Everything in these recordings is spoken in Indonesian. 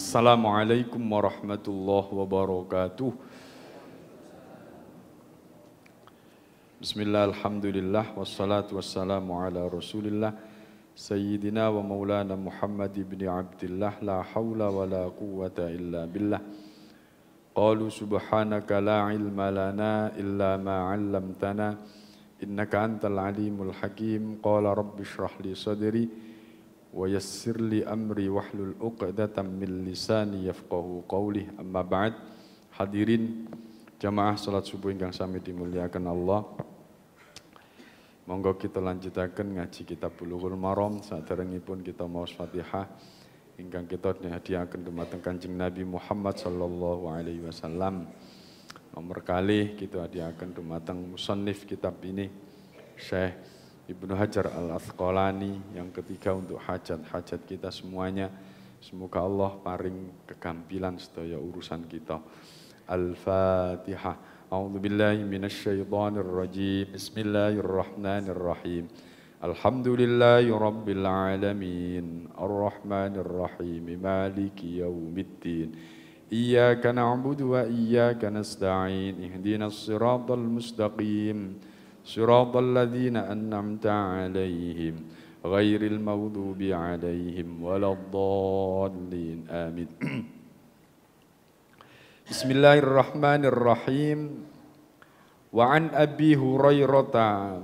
Assalamualaikum warahmatullahi wabarakatuh. Bismillah, alhamdulillah, wassalatu wassalamu ala rasulillah Sayyidina wa maulana Muhammad ibn Abdillah. La hawla wa la quwwata illa billah. Qalu subhanaka la ilma lana illa ma 'allamtana innaka antal alimul hakim. Qala rabbi shrah li sadri wa yassir li amri wahlul 'uqdatam min lisani yafqahu qawli. Amma ba'd. Hadirin jamaah salat subuh ingkang sami dimuliakan Allah. Monggo kita lanjutaken ngaji kitab Bulughul Maram. Saderengipun kita maos Fatihah ingkang kita hadiahaken dumateng Kanjeng Nabi Muhammad sallallahu alaihi wasallam. Nomor kalih kita hadiahaken dumateng musannif kitab ini Syekh Ibnu Hajar Al-Asqalani. Yang ketiga untuk hajat-hajat kita semuanya. Semoga Allah paring kegampilan sedaya urusan kita. Al-Fatihah. A'udzu billahi minasy syaithanir rajim. Bismillahirrahmanirrahim. Alhamdulillahi rabbil alamin. Arrahmanir rahim. Maliki yaumiddin. Iyyaka na'budu wa iyyaka nasta'in. Ihdinas siratal mustaqim. Siratal ladzina an'amta 'alaihim ghairil maghdubi 'alaihim waladdallin. Amin. Bismillahirrahmanirrahim. Wa an Abi Hurairah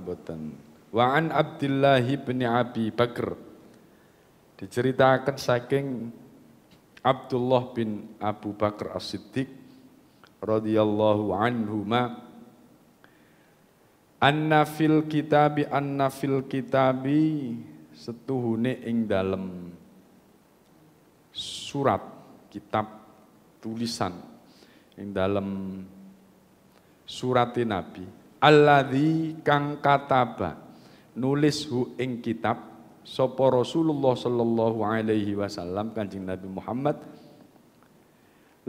wa an Abdullah bin Abi Bakr. Diceritakan saking Abdullah bin Abu Bakar As-Siddiq radhiyallahu anhuma anna fil kitabi setuhune ing dalem surat kitab tulisan ing dalem surate Nabi alladzi kang kataba nulis hu ing kitab sapa Rasulullah sallallahu alaihi wasallam Kanjeng Nabi Muhammad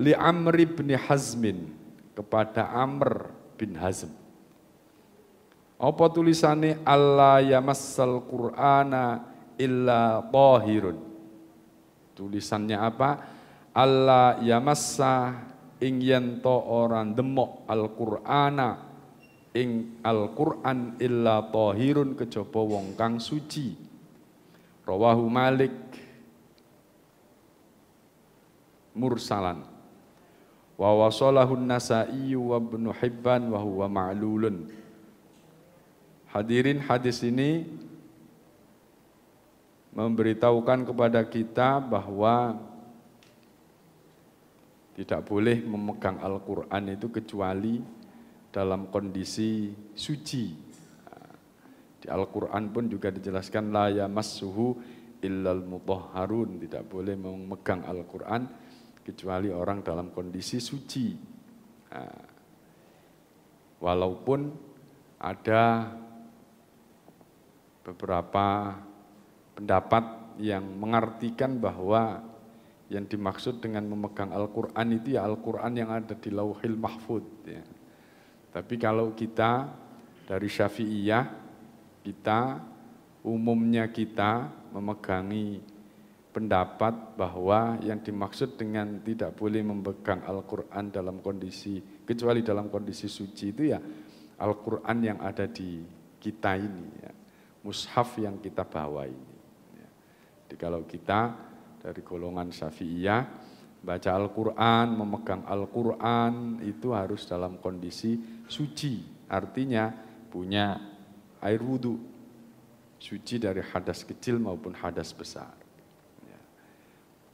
li Amr bin Hazmin kepada Amr bin Hazm. Apa tulisane Allah yamassal Qur'ana illa tahirun. Tulisannya apa? Allah yamassa ing yen to ora ndemok Al-Qur'ana ing Al-Qur'an illa tahirun kejaba wong kang suci. Rawahu Malik mursalan wa wasalahu An-Nasa'i wa Ibnu Hibban wa huwa ma'lulun. Hadirin, hadis ini memberitahukan kepada kita bahwa tidak boleh memegang Al-Quran itu kecuali dalam kondisi suci. Di Al-Quran pun juga dijelaskan la yamassuhu illal mutahharun. Tidak boleh memegang Al-Quran kecuali orang dalam kondisi suci. Walaupun ada beberapa pendapat yang mengartikan bahwa yang dimaksud dengan memegang Al-Quran itu ya Al-Quran yang ada di Lauhil Mahfud. Ya. Tapi kalau kita dari Syafi'iyah, umumnya kita memegangi pendapat bahwa yang dimaksud dengan tidak boleh memegang Al-Quran dalam kondisi, kecuali dalam kondisi suci itu ya Al-Quran yang ada di kita ini, ya. Mushaf yang kita bawa ini. Ya. Jadi kalau kita dari golongan Syafi'iyah, baca Al-Quran, memegang Al-Quran itu harus dalam kondisi suci. Artinya punya air wudhu, suci dari hadas kecil maupun hadas besar. Ya.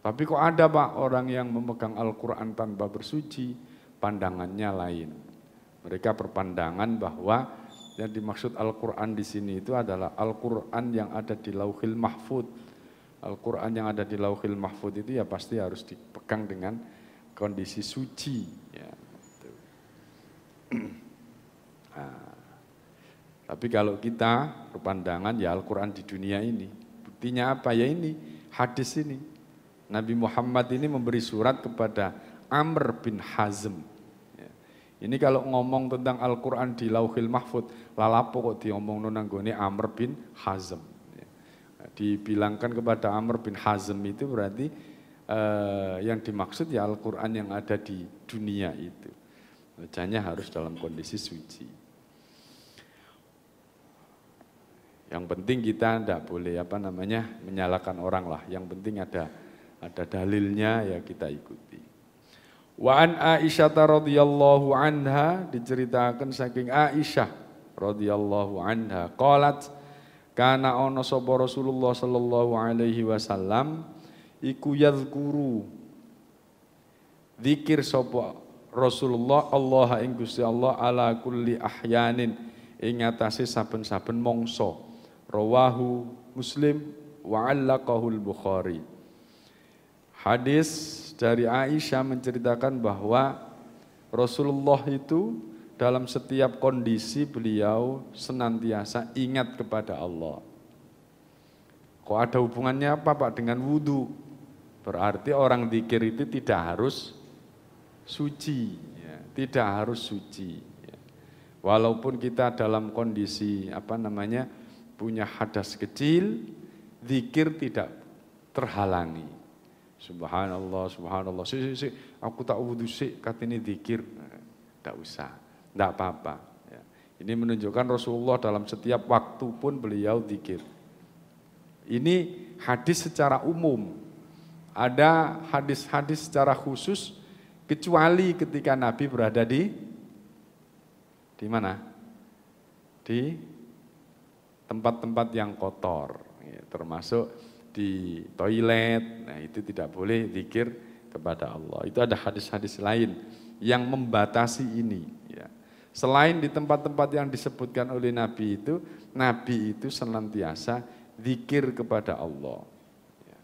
Tapi kok ada Pak orang yang memegang Al-Quran tanpa bersuci, pandangannya lain. Mereka berpandangan bahwa yang dimaksud Al-Quran di sini itu adalah Al-Quran yang ada di Lauhil Mahfud. Al-Quran yang ada di Lauhil Mahfud itu ya pasti harus dipegang dengan kondisi suci. Ya, gitu. Tapi kalau kita berpandangan ya Al-Quran di dunia ini, buktinya apa? Ya ini, hadis ini. Nabi Muhammad ini memberi surat kepada Amr bin Hazm. Ya. Ini kalau ngomong tentang Al-Quran di Lauhil Mahfud, lalapo kok diomong nonanggone Amr bin Hazm. Dibilangkan kepada Amr bin Hazm itu berarti yang dimaksud ya Al-Quran yang ada di dunia itu. Bacanya harus dalam kondisi suci. Yang penting kita tidak boleh menyalahkan orang lah. Yang penting ada dalilnya ya kita ikuti. Wa an Aisyah radhiyallahu anha, diceritakan saking Aisyah radhiyallahu anha qalat kana ana sapa Rasulullah sallallahu alaihi wasallam iku yadhkuru zikir sapa Rasulullah Allah ing Gusti Allah ala kulli ahyanin ing atase saben-saben mangsa. Rawahu Muslim wa 'allaqahu al-Bukhari. Hadis dari Aisyah menceritakan bahwa Rasulullah itu dalam setiap kondisi beliau senantiasa ingat kepada Allah. Kok ada hubungannya apa Pak dengan wudu? Berarti orang zikir itu tidak harus suci, ya, tidak harus suci. Ya. Walaupun kita dalam kondisi punya hadas kecil, zikir tidak terhalangi. Subhanallah, subhanallah. Aku tak wudu katanya zikir, tidak usah, tidak apa-apa. Ya. Ini menunjukkan Rasulullah dalam setiap waktu pun beliau zikir. Ini hadis secara umum. Ada hadis-hadis secara khusus kecuali ketika Nabi berada di mana? Di tempat-tempat yang kotor, ya, termasuk di toilet. Nah, itu tidak boleh zikir kepada Allah. Itu ada hadis-hadis lain yang membatasi ini, ya. Selain di tempat-tempat yang disebutkan oleh Nabi itu senantiasa zikir kepada Allah. Ya.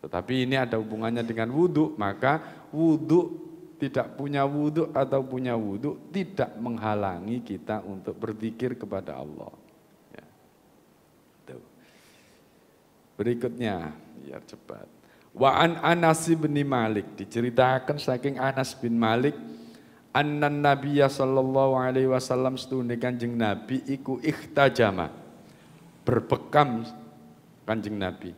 Tetapi ini ada hubungannya dengan wudu, maka wudu tidak punya wudu atau punya wudu tidak menghalangi kita untuk berzikir kepada Allah. Ya. Berikutnya, biar cepat. Wa an Anas bin Malik, diceritakan saking Anas bin Malik, annan Nabiyya sallallahu alaihi wasallam setune Kanjeng Nabi iku ikhtajama, berbekam Kanjeng Nabi.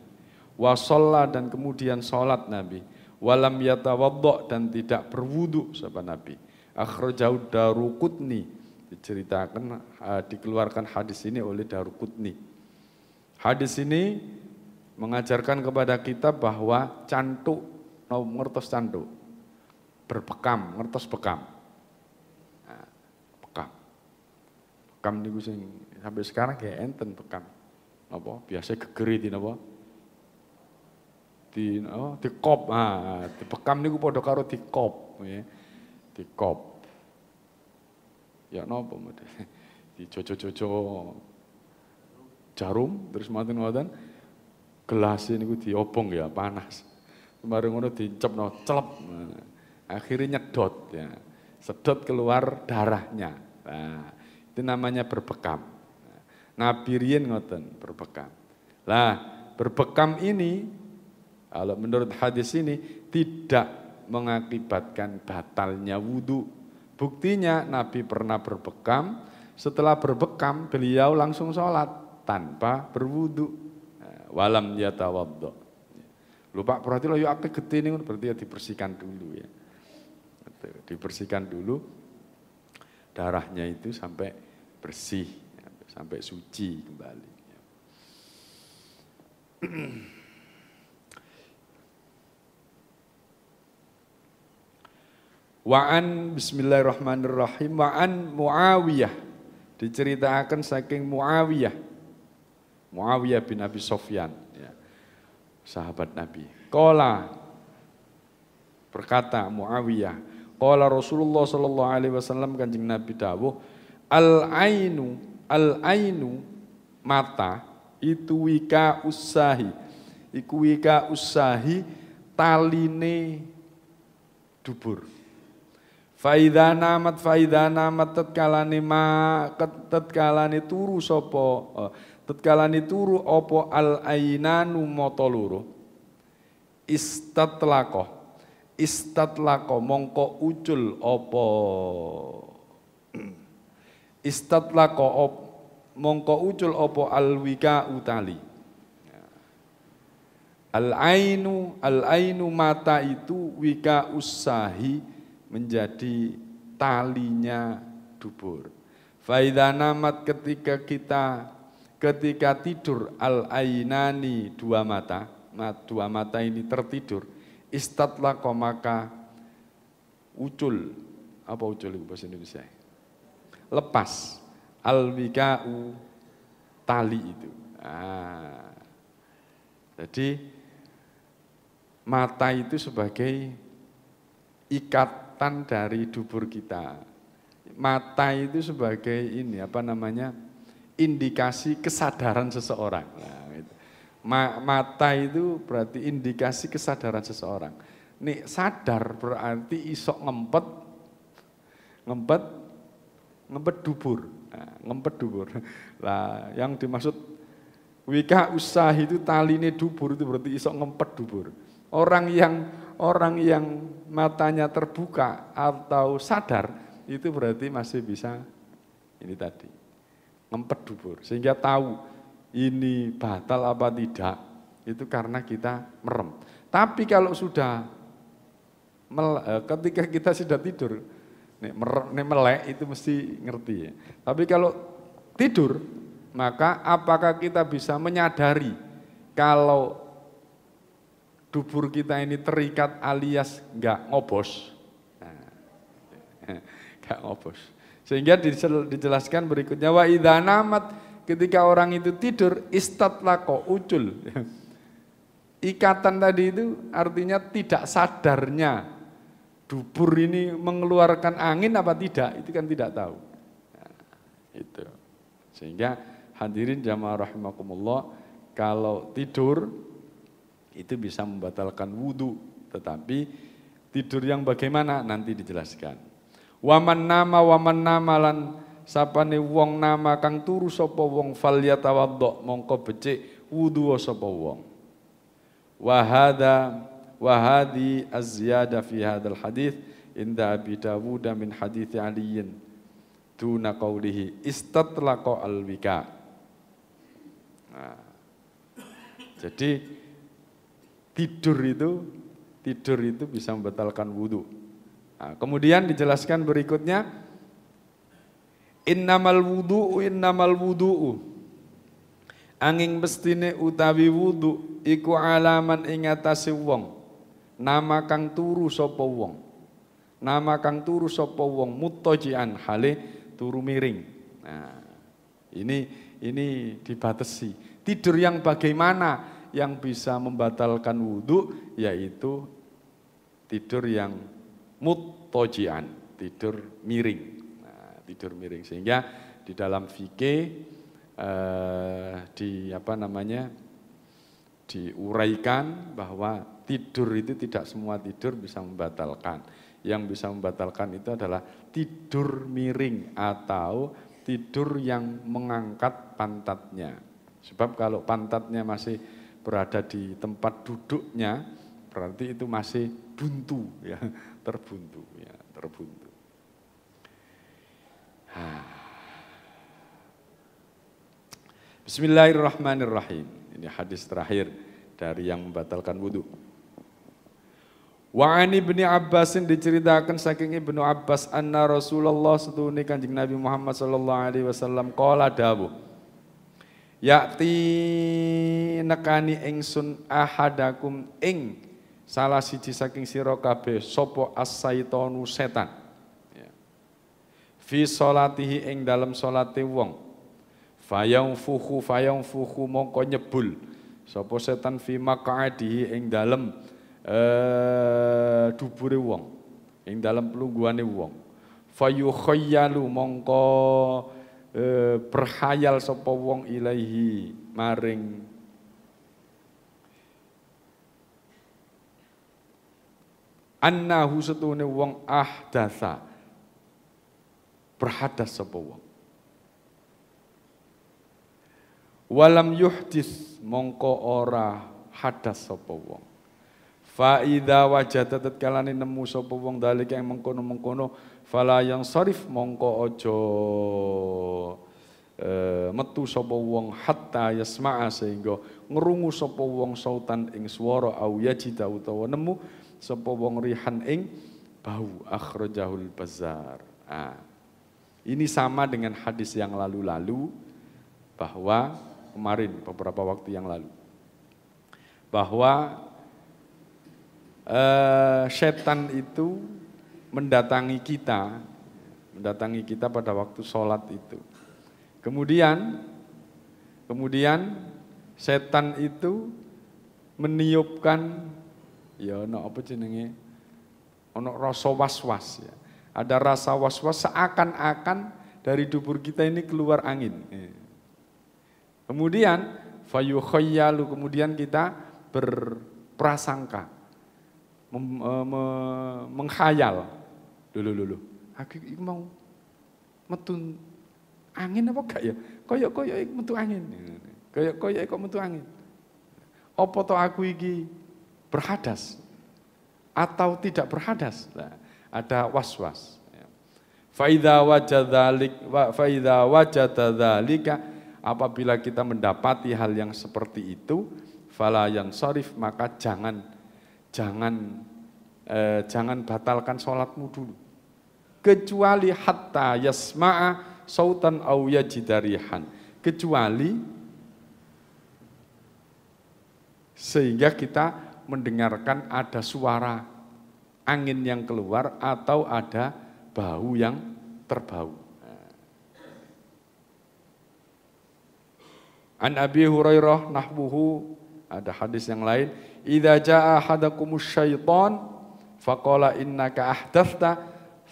Wa shalla, dan kemudian salat Nabi. Walam yatawaddo, dan tidak berwudu sapa Nabi. Akhrajahu Daruqutni, diceritakan dikeluarkan hadis ini oleh Daruqutni. Hadis ini mengajarkan kepada kita bahwa cantuk, ngertos cantuk, berbekam, ngertos bekam. Nah, bekam niku sing sampai sekarang kayak enten bekam. Apa? Biasa gegeri di napa? Di kop, di bekam niku padha karo di kop, ya. Di kop. Ya napa model? Di jojo-jojo jarum terus maten-maten gelas niku diobong ya panas. Kemarin ngono dicepno celep. Akhirnya nyedot ya. Sedot keluar darahnya. Nah, itu namanya berbekam. Nabi riyen ngoten berbekam. Lah, berbekam ini kalau menurut hadis ini tidak mengakibatkan batalnya wudu. Buktinya Nabi pernah berbekam, setelah berbekam beliau langsung sholat tanpa berwudu. Walam yatawaddo. Lupa berarti lo yuk akeh gede ini berarti ya dibersihkan dulu ya. Dibersihkan dulu darahnya itu sampai bersih, sampai suci kembali. Wa'an bismillahirrahmanirrahim wa'an Muawiyah, diceritakan saking Muawiyah bin Abi Sofyan, ya, sahabat Nabi. Qala, berkata Muawiyah, qala Rasulullah sallallahu alaihi wasallam, Kanjeng Nabi dawuh, al-ainu mata itu wika usahi, iku wika usahi taline dubur. Faidha namat tetkalane turu sapa tetkalane turu apa al ainanu mata loro istatlaqo mongko ucul apa mongko ucul apa al wika utali. Al-ainu mata itu wika usahi menjadi talinya dubur. Faidha namat ketika tidur al-ainani dua mata ini tertidur, istatlaqa maka ucul, apa ucul itu bahasa Indonesia? Lepas al-wika'u tali itu. Jadi mata itu sebagai ikatan dari dubur kita. Mata itu sebagai indikasi kesadaran seseorang. Mata itu berarti indikasi kesadaran seseorang. Nih sadar berarti isok ngempet dubur. Ngempet dubur. Lah yang dimaksud wika usahi itu taline dubur itu berarti isok ngempet dubur. Orang yang matanya terbuka atau sadar itu berarti masih bisa ini tadi ngempet dubur sehingga tahu ini batal apa tidak itu karena kita merem. Tapi kalau sudah ketika kita sudah tidur melek itu mesti ngerti ya. Tapi kalau tidur maka apakah kita bisa menyadari kalau dubur kita ini terikat alias enggak ngobos. Enggak ngobos. Sehingga dijelaskan berikutnya wa idza namat ketika orang itu tidur istatlaqa ucul. Ikatan tadi itu artinya tidak sadarnya dubur ini mengeluarkan angin apa tidak, itu kan tidak tahu. Itu. Sehingga hadirin jamaah rahimakumullah, kalau tidur itu bisa membatalkan wudu, tetapi tidur yang bagaimana nanti dijelaskan. Waman nama lan sapane wong nama kang turu sapa wong falyatawaddo mongko becik wudu sapa wong. Wa hadi az-ziyada fi hadzal hadits inda Abi Dawud min hadits Ali tuna qaulihi istatlaqa al-wika. Nah, jadi tidur itu bisa membatalkan wudu. Nah, kemudian dijelaskan berikutnya innamal wudu'u angin mestine utawi wudu iku alaman ing atase wong nama kang turu sapa wong muttajian hale turu miring. Nah, ini dibatasi. Tidur yang bagaimana yang bisa membatalkan wudhu, yaitu tidur yang muttajian, tidur miring. Nah, tidur miring sehingga di dalam fikih diuraikan bahwa tidur itu tidak semua tidur bisa membatalkan. Yang bisa membatalkan itu adalah tidur miring atau tidur yang mengangkat pantatnya. Sebab kalau pantatnya masih berada di tempat duduknya, berarti itu masih buntu, ya, terbuntu. Bismillahirrahmanirrahim. Ini hadis terakhir dari yang membatalkan wudu. Wa an Ibnu Abbasin diceritakan saking Ibnu Abbas anna Rasulullah setuhune Kanjeng Nabi Muhammad sallallahu alaihi wasallam qala dawuh yakti nekani ingsun ahadakum ing salah siji saking sira kabeh sapa as-saitonu setan ya. Fi sholatihi ing dalam salate wong fayang fuhu mongko nyebul sapa setan fi maq'adihi ing dalam dubure wong ing dalam pelungguhane wong fayukhayyalu mongko berkhayal sapa wong ilaihi maring annahu setune wong ahdatsa berhadas sapa wong walam yuhdis mongko ora hadas sapa wong fa idza wajada tatkalane nemu sapa wong dalik yang mengkono-mengkono fala yang sarif mongko aja metu sapa wong hatta yasma'a sehingga ngrungu sapa wong sautan ing swara au yajida utawa nemu sapa wong rihan ing bau akhrajahul Bazzar. Ini sama dengan hadis yang lalu-lalu bahwa kemarin beberapa waktu yang lalu bahwa setan itu mendatangi kita pada waktu sholat itu. Kemudian setan itu meniupkan ya ono apa jenenge? Ono rasa was-was ya. Ada rasa was-was seakan-akan dari dubur kita ini keluar angin. Kemudian fayukhayyalu, kemudian kita berprasangka, menghayal. Lho. Aku mau metu angin apa gak ya? Koyok metu angin. Koyok kok metu angin. Apa to aku iki berhadas atau tidak berhadas? Nah, ada was-was. Faidza wajada dzalika, apabila kita mendapati hal yang seperti itu, fala yansarif, maka jangan batalkan sholatmu dulu. Kecuali hatta yasma'a sautan au yajidarihan. Kecuali sehingga kita mendengarkan ada suara angin yang keluar atau ada bau yang terbau. An Abi Hurairah nahbuhu, ada hadis yang lain, idza jaa ahadakumus syaitan faqala innaka ahdathta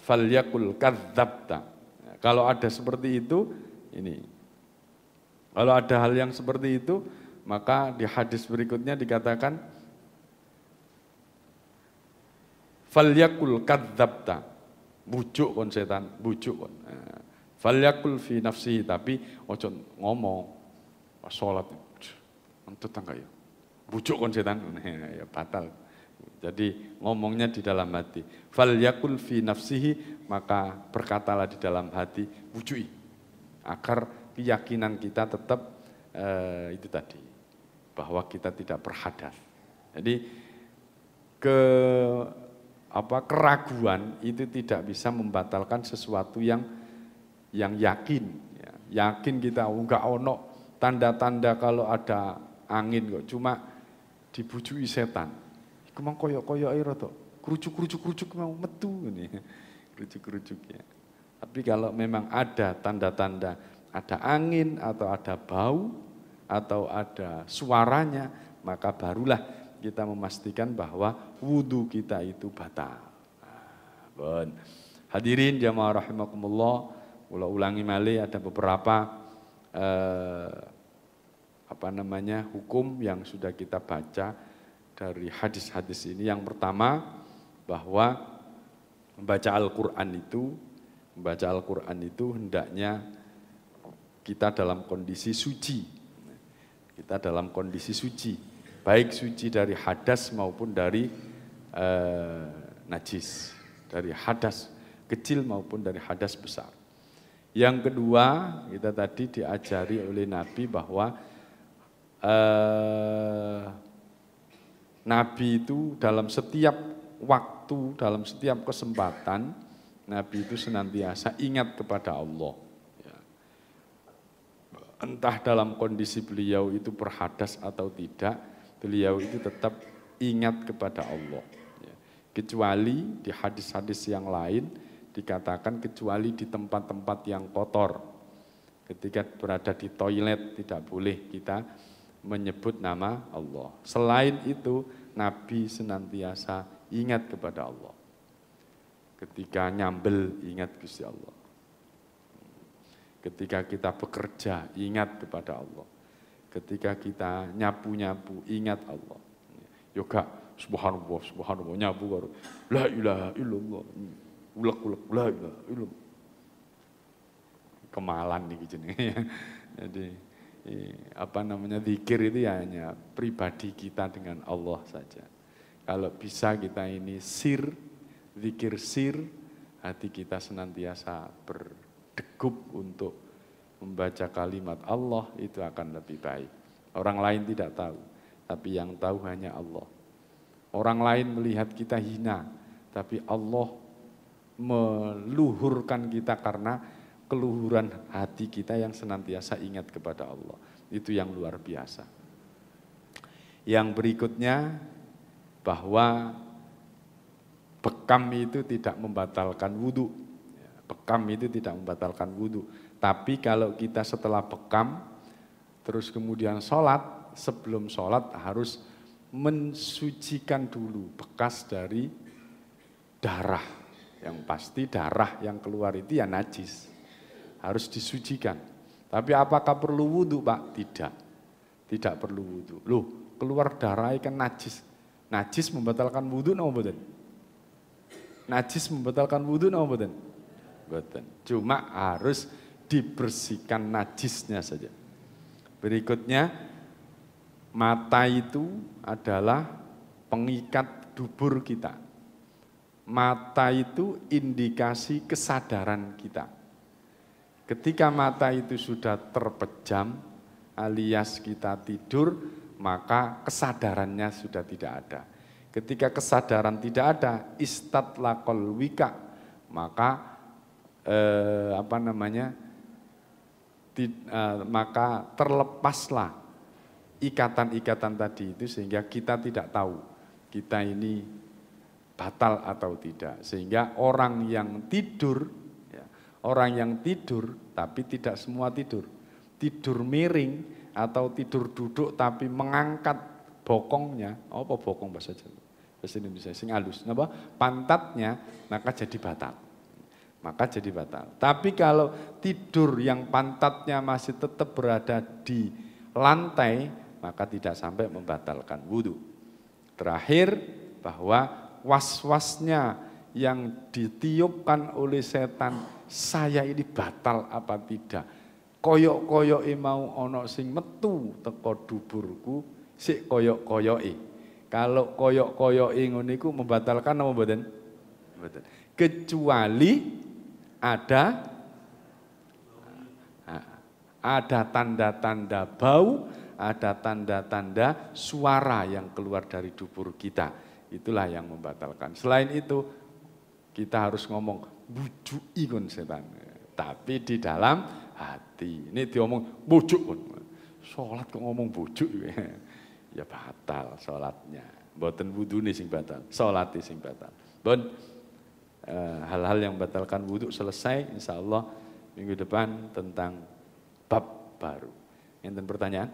falyakul kadzabta. Kalau ada seperti itu, kalau ada hal yang seperti itu, maka di hadis berikutnya dikatakan falyakul kadzabta, bujuk kon setan, bujuk kon. Falyakul fi nafsihi, tapi ojo ngomong pas salat untuk tangga ya. Bujuk kon setan, ya batal. Jadi ngomongnya di dalam hati. Falyakul fi nafsihi, maka berkatalah di dalam hati, bujui. Agar keyakinan kita tetap itu tadi, bahwa kita tidak berhadas. Jadi keraguan itu tidak bisa membatalkan sesuatu yang yakin. Ya. Yakin kita enggak ono tanda-tanda kalau ada angin kok, cuma dibujui setan. Iku mang koyok-koyoke rada kerucuk mau metu ngene. Kerucuk ya. Tapi kalau memang ada tanda-tanda ada angin atau ada bau atau ada suaranya, maka barulah kita memastikan bahwa wudhu kita itu batal. Hadirin jamaah rahimakumullah, ulangi malih, ada beberapa hukum yang sudah kita baca dari hadis-hadis ini. Yang pertama, bahwa membaca Al-Quran itu hendaknya kita dalam kondisi suci. Kita dalam kondisi suci, baik suci dari hadas maupun dari najis, dari hadas kecil maupun dari hadas besar. Yang kedua, kita tadi diajari oleh Nabi bahwa Nabi itu dalam setiap waktu, dalam setiap kesempatan, Nabi itu senantiasa ingat kepada Allah. Entah dalam kondisi beliau itu berhadas atau tidak, beliau itu tetap ingat kepada Allah. Kecuali di hadis-hadis yang lain dikatakan kecuali di tempat-tempat yang kotor. Ketika berada di toilet tidak boleh kita menyebut nama Allah. Selain itu, Nabi senantiasa ingat kepada Allah. Ketika nyambel, ingat Gusti Allah. Ketika kita bekerja, ingat kepada Allah. Ketika kita nyapu-nyapu, ingat Allah. Yoga, subhanallah, nyapu baru. La ilaha illallah. Ulek-ulek, la ilaha illallah. Kemalan nih jenenge. Jadi zikir itu ya hanya pribadi kita dengan Allah saja. Kalau bisa kita ini zikir sir, hati kita senantiasa berdegup untuk membaca kalimat Allah itu akan lebih baik. Orang lain tidak tahu, tapi yang tahu hanya Allah. Orang lain melihat kita hina, tapi Allah meluhurkan kita karena keluhuran hati kita yang senantiasa ingat kepada Allah. Itu yang luar biasa. Yang berikutnya, bahwa bekam itu tidak membatalkan wudhu. Bekam itu tidak membatalkan wudhu. Tapi kalau kita setelah bekam, terus kemudian sholat, sebelum sholat harus mensucikan dulu bekas dari darah. Yang pasti darah yang keluar itu ya najis. Harus disucikan. Tapi apakah perlu wudhu, Pak? Tidak. Tidak perlu wudhu. Loh, keluar darah kan najis. Najis membatalkan wudhu napa mboten? Najis membatalkan wudhu napa mboten? Mboten. Cuma harus dibersihkan najisnya saja. Berikutnya, mata itu adalah pengikat dubur kita. Mata itu indikasi kesadaran kita. Ketika mata itu sudah terpejam alias kita tidur, maka kesadarannya sudah tidak ada. Ketika kesadaran tidak ada, istatlaqal wika, maka maka terlepaslah ikatan-ikatan tadi itu sehingga kita tidak tahu kita ini batal atau tidak. Sehingga orang yang tidur, ya, orang yang tidur tapi tidak semua tidur, tidur miring atau tidur duduk tapi mengangkat bokongnya, apa bokong bahasa Jawa? Bahasa Indonesia sing halus, napa? Pantatnya, maka jadi batal. Maka jadi batal. Tapi kalau tidur yang pantatnya masih tetap berada di lantai, maka tidak sampai membatalkan wudhu. Terakhir, bahwa was-wasnya yang ditiupkan oleh setan, saya ini batal apa tidak? Koyok-koyoke mau ono sing metu teko duburku, sik koyok-koyoke. Kalau koyok-koyoke ngono iku membatalkan apa mboten? Mboten. Kecuali ada tanda-tanda bau, ada tanda-tanda suara yang keluar dari dubur kita. Itulah yang membatalkan. Selain itu, kita harus ngomong bujuki kon setan. Tapi di dalam hati. Ini diomong bujuk kon. Salat kok ngomong bujuk ya batal salatnya. Mboten wudune sing batal, salate sing batal. Bon, hal-hal yang membatalkan wudhu selesai, insya Allah minggu depan tentang bab baru. Enten pertanyaan?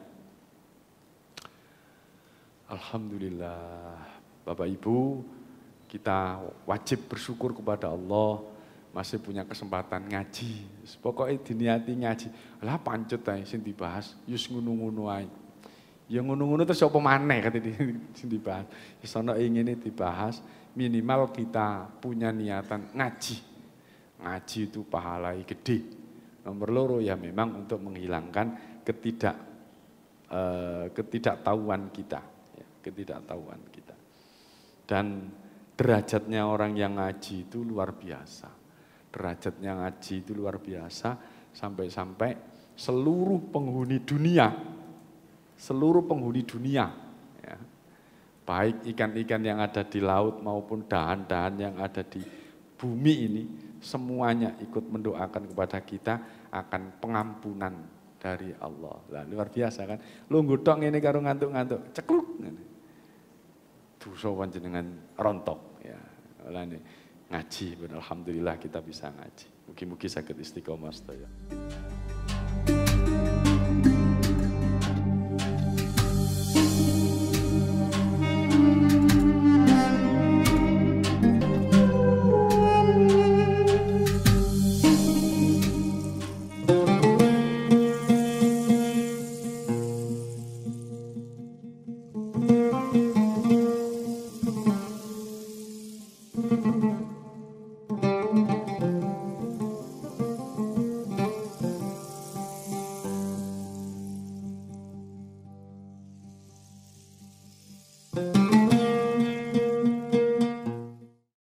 Alhamdulillah, Bapak Ibu, kita wajib bersyukur kepada Allah masih punya kesempatan ngaji. Pokoknya diniati ngaji. Lah pancet ae sing dibahas, yus ngono-ngono ae. Ya ngono-ngono terus apa maneh kate sing dibahas. Wis ana ingine dibahas, minimal kita punya niatan ngaji. Ngaji itu pahalai gede. Nomor loro ya memang untuk menghilangkan ketidaktahuan kita, ya, ketidaktahuan kita. Dan derajatnya orang yang ngaji itu luar biasa. Derajatnya ngaji itu luar biasa sampai-sampai seluruh penghuni dunia, ya, baik ikan-ikan yang ada di laut maupun dahan-dahan yang ada di bumi ini, semuanya ikut mendoakan kepada kita akan pengampunan dari Allah. Lah luar biasa kan? Lungguh tok ngene karo ngantuk-ngantuk, cekluk ngene. Dosa panjenengan rontok ya. Olane ngaji, alhamdulillah kita bisa ngaji. Mugi-mugi saged istiqomah sedaya.